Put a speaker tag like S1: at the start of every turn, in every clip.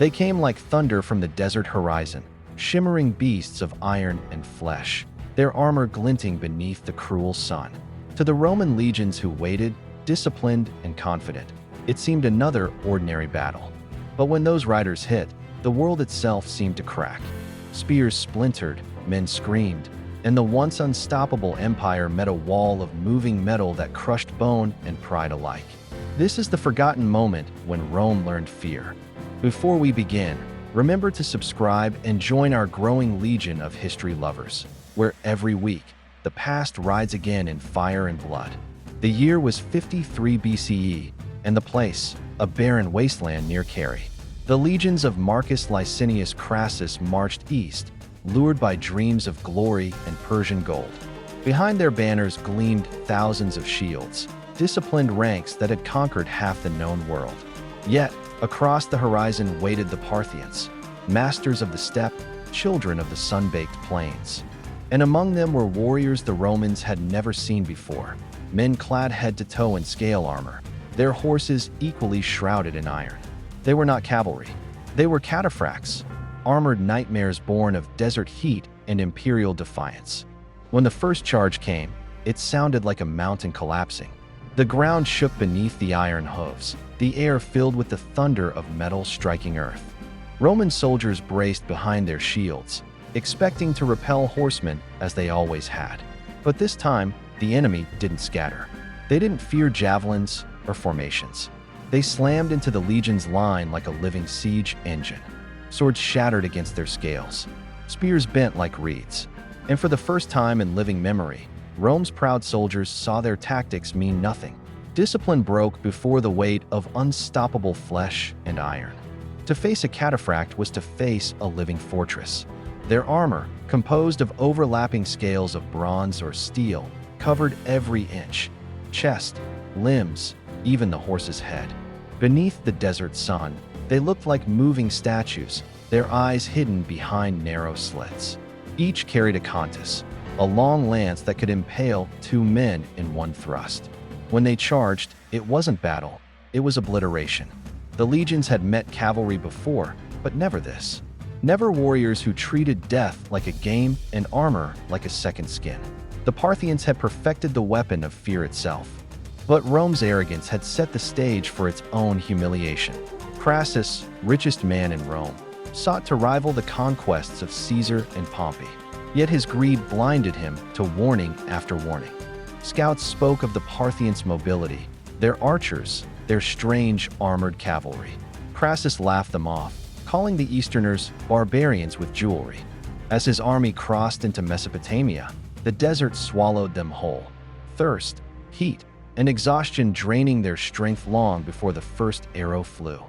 S1: They came like thunder from the desert horizon, shimmering beasts of iron and flesh, their armor glinting beneath the cruel sun. To the Roman legions who waited, disciplined and confident, it seemed another ordinary battle. But when those riders hit, the world itself seemed to crack. Spears splintered, men screamed, and the once unstoppable empire met a wall of moving metal that crushed bone and pride alike. This is the forgotten moment when Rome learned fear. Before we begin, remember to subscribe and join our growing legion of history lovers, where every week, the past rides again in fire and blood. The year was 53 BCE, and the place, a barren wasteland near Carrhae. The legions of Marcus Licinius Crassus marched east, lured by dreams of glory and Persian gold. Behind their banners gleamed thousands of shields, disciplined ranks that had conquered half the known world. Yet, across the horizon waited the Parthians, masters of the steppe, children of the sun-baked plains. And among them were warriors the Romans had never seen before, men clad head to toe in scale armor, their horses equally shrouded in iron. They were not cavalry. They were cataphracts, armored nightmares born of desert heat and imperial defiance. When the first charge came, it sounded like a mountain collapsing. The ground shook beneath the iron hooves, the air filled with the thunder of metal striking earth. Roman soldiers braced behind their shields, expecting to repel horsemen as they always had. But this time, the enemy didn't scatter. They didn't fear javelins or formations. They slammed into the legion's line like a living siege engine. Swords shattered against their scales, spears bent like reeds. And for the first time in living memory, Rome's proud soldiers saw their tactics mean nothing. Discipline broke before the weight of unstoppable flesh and iron. To face a cataphract was to face a living fortress. Their armor, composed of overlapping scales of bronze or steel, covered every inch, chest, limbs, even the horse's head. Beneath the desert sun, they looked like moving statues, their eyes hidden behind narrow slits. Each carried a contus, a long lance that could impale two men in one thrust. When they charged, it wasn't battle, it was obliteration. The legions had met cavalry before, but never this. Never warriors who treated death like a game and armor like a second skin. The Parthians had perfected the weapon of fear itself. But Rome's arrogance had set the stage for its own humiliation. Crassus, richest man in Rome, sought to rival the conquests of Caesar and Pompey. Yet his greed blinded him to warning after warning. Scouts spoke of the Parthians' mobility, their archers, their strange armored cavalry. Crassus laughed them off, calling the Easterners barbarians with jewelry. As his army crossed into Mesopotamia, the desert swallowed them whole. Thirst, heat, and exhaustion draining their strength long before the first arrow flew.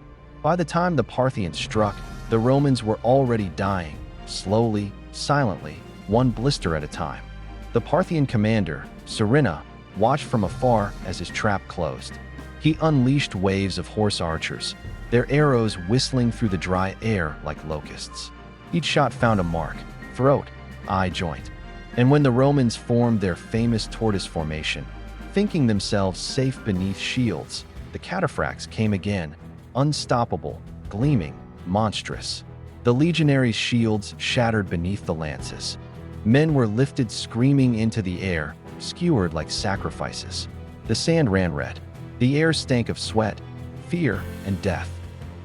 S1: By the time the Parthians struck, the Romans were already dying, slowly, silently, one blister at a time. The Parthian commander, Surina, watched from afar as his trap closed. He unleashed waves of horse archers, their arrows whistling through the dry air like locusts. Each shot found a mark, throat, eye joint. And when the Romans formed their famous tortoise formation, thinking themselves safe beneath shields, the cataphracts came again, unstoppable, gleaming, monstrous. The legionaries' shields shattered beneath the lances. Men were lifted screaming into the air, skewered like sacrifices. The sand ran red. The air stank of sweat, fear, and death.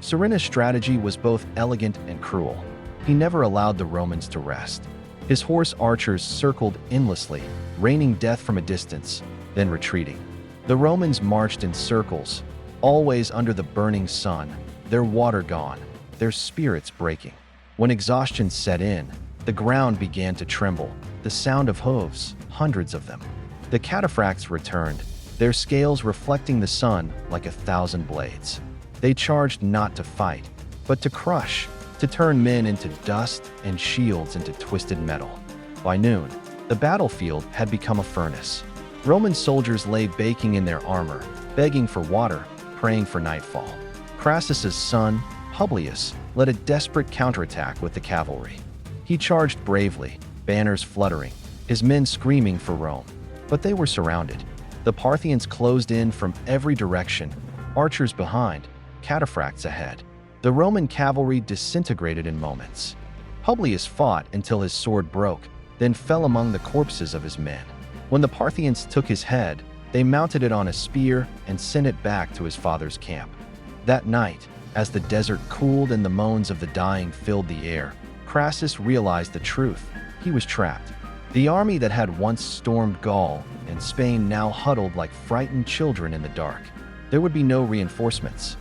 S1: Surina's strategy was both elegant and cruel. He never allowed the Romans to rest. His horse archers circled endlessly, raining death from a distance, then retreating. The Romans marched in circles, always under the burning sun, their water gone, their spirits breaking. When exhaustion set in, the ground began to tremble, the sound of hooves, hundreds of them. The cataphracts returned, their scales reflecting the sun like 1,000 blades. They charged not to fight, but to crush, to turn men into dust and shields into twisted metal. By noon, the battlefield had become a furnace. Roman soldiers lay baking in their armor, begging for water, praying for nightfall. Crassus's son, Publius, led a desperate counterattack with the cavalry. He charged bravely, banners fluttering, his men screaming for Rome. But they were surrounded. The Parthians closed in from every direction, archers behind, cataphracts ahead. The Roman cavalry disintegrated in moments. Publius fought until his sword broke, then fell among the corpses of his men. When the Parthians took his head, they mounted it on a spear and sent it back to his father's camp. That night, as the desert cooled and the moans of the dying filled the air, Crassus realized the truth. He was trapped. The army that had once stormed Gaul and Spain now huddled like frightened children in the dark. There would be no reinforcements,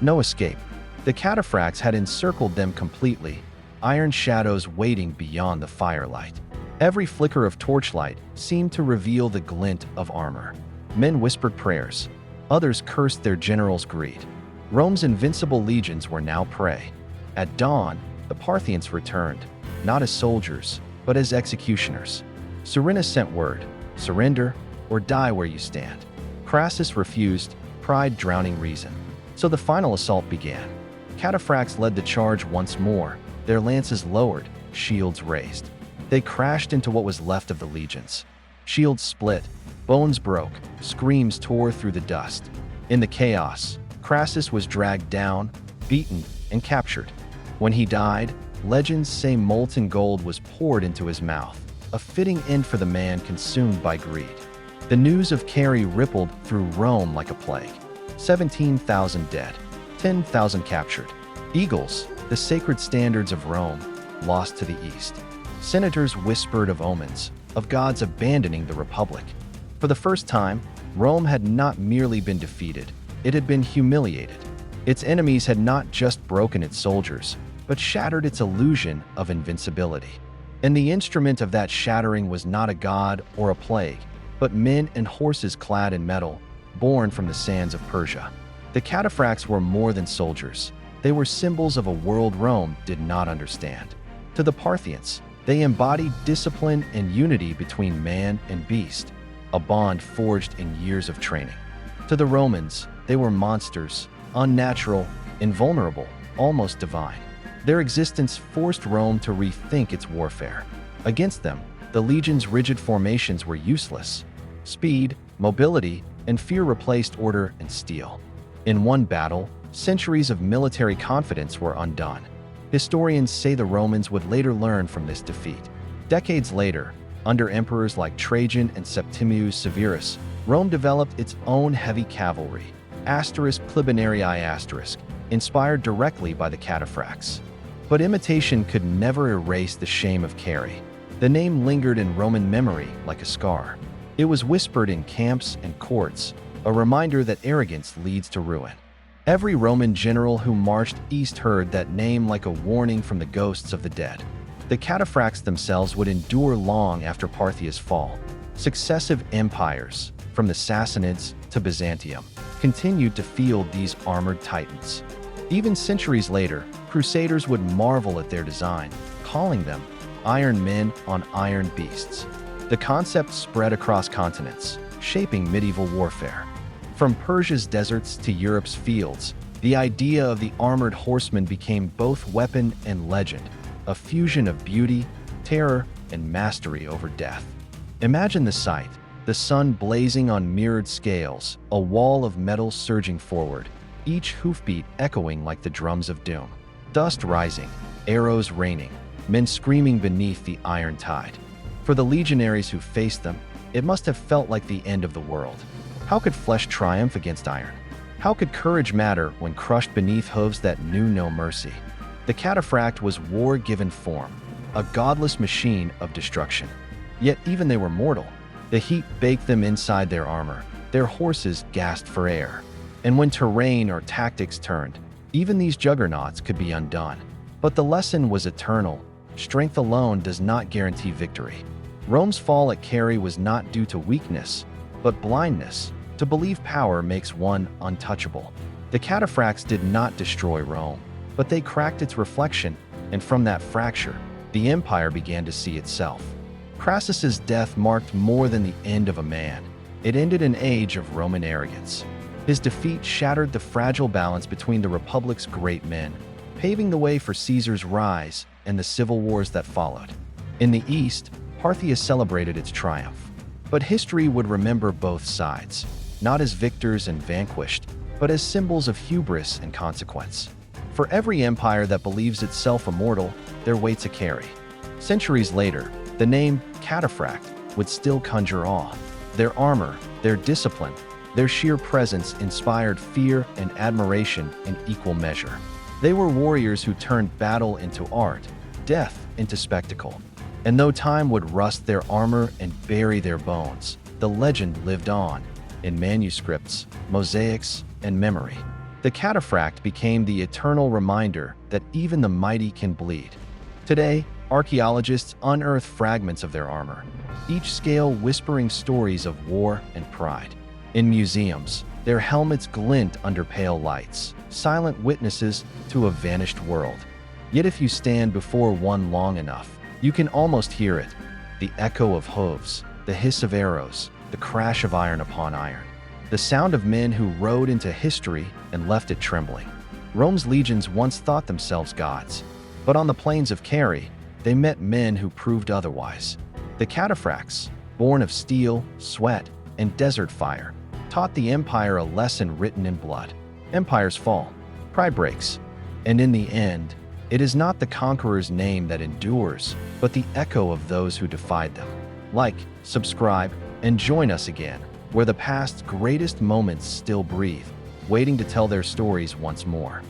S1: no escape. The Cataphracts had encircled them completely, iron shadows waiting beyond the firelight. Every flicker of torchlight seemed to reveal the glint of armor. Men whispered prayers. Others cursed their general's greed. Rome's invincible legions were now prey. At dawn, the Parthians returned, not as soldiers, but as executioners. Serenus sent word, surrender or die where you stand. Crassus refused, pride drowning reason. So the final assault began. Cataphracts led the charge once more, their lances lowered, shields raised. They crashed into what was left of the legions. Shields split, bones broke, screams tore through the dust. In the chaos, Crassus was dragged down, beaten, and captured. When he died, legends say molten gold was poured into his mouth, a fitting end for the man consumed by greed. The news of Carey rippled through Rome like a plague. 17,000 dead, 10,000 captured. Eagles, the sacred standards of Rome, lost to the east. Senators whispered of omens, of gods abandoning the republic. For the first time, Rome had not merely been defeated, it had been humiliated. Its enemies had not just broken its soldiers, but shattered its illusion of invincibility. And the instrument of that shattering was not a god or a plague, but men and horses clad in metal, born from the sands of Persia. The Cataphracts were more than soldiers. They were symbols of a world Rome did not understand. To the Parthians, they embodied discipline and unity between man and beast, a bond forged in years of training. To the Romans, they were monsters, unnatural, invulnerable, almost divine. Their existence forced Rome to rethink its warfare. Against them, the legion's rigid formations were useless. Speed, mobility, and fear replaced order and steel. In one battle, centuries of military confidence were undone. Historians say the Romans would later learn from this defeat. Decades later, under emperors like Trajan and Septimius Severus, Rome developed its own heavy cavalry, *Clibanarii*, inspired directly by the Cataphracts. But imitation could never erase the shame of Carey. The name lingered in Roman memory like a scar. It was whispered in camps and courts, a reminder that arrogance leads to ruin. Every Roman general who marched east heard that name like a warning from the ghosts of the dead. The Cataphracts themselves would endure long after Parthia's fall. Successive empires, from the Sassanids to Byzantium, continued to field these armored titans. Even centuries later, crusaders would marvel at their design, calling them iron men on iron beasts. The concept spread across continents, shaping medieval warfare. From Persia's deserts to Europe's fields, the idea of the armored horseman became both weapon and legend, a fusion of beauty, terror, and mastery over death. Imagine the sight, the sun blazing on mirrored scales, a wall of metal surging forward, each hoofbeat echoing like the drums of doom. Dust rising, arrows raining, men screaming beneath the iron tide. For the legionaries who faced them, it must have felt like the end of the world. How could flesh triumph against iron? How could courage matter when crushed beneath hooves that knew no mercy? The Cataphract was war given form, a godless machine of destruction. Yet even they were mortal. The heat baked them inside their armor. Their horses gasped for air. And when terrain or tactics turned, even these juggernauts could be undone. But the lesson was eternal. Strength alone does not guarantee victory. Rome's fall at Carey was not due to weakness, but blindness. To believe power makes one untouchable. The Cataphracts did not destroy Rome, but they cracked its reflection, and from that fracture, the empire began to see itself. Crassus's death marked more than the end of a man. It ended an age of Roman arrogance. His defeat shattered the fragile balance between the Republic's great men, paving the way for Caesar's rise and the civil wars that followed. In the East, Parthia celebrated its triumph. But history would remember both sides, not as victors and vanquished, but as symbols of hubris and consequence. For every empire that believes itself immortal, there waits a carry. Centuries later, the name Cataphract would still conjure awe. Their armor, their discipline, their sheer presence inspired fear and admiration in equal measure. They were warriors who turned battle into art, death into spectacle. And though time would rust their armor and bury their bones, the legend lived on in manuscripts, mosaics, and memory. The Cataphract became the eternal reminder that even the mighty can bleed. Today, archaeologists unearth fragments of their armor, each scale whispering stories of war and pride. In museums, their helmets glint under pale lights, silent witnesses to a vanished world. Yet if you stand before one long enough, you can almost hear it, the echo of hooves, the hiss of arrows, the crash of iron upon iron, the sound of men who rode into history and left it trembling. Rome's legions once thought themselves gods, but on the plains of Carrhae, they met men who proved otherwise. The Cataphracts, born of steel, sweat, and desert fire, taught the empire a lesson written in blood. Empires fall, pride breaks, and in the end, it is not the conqueror's name that endures, but the echo of those who defied them. Like, subscribe, and join us again, where the past's greatest moments still breathe, waiting to tell their stories once more.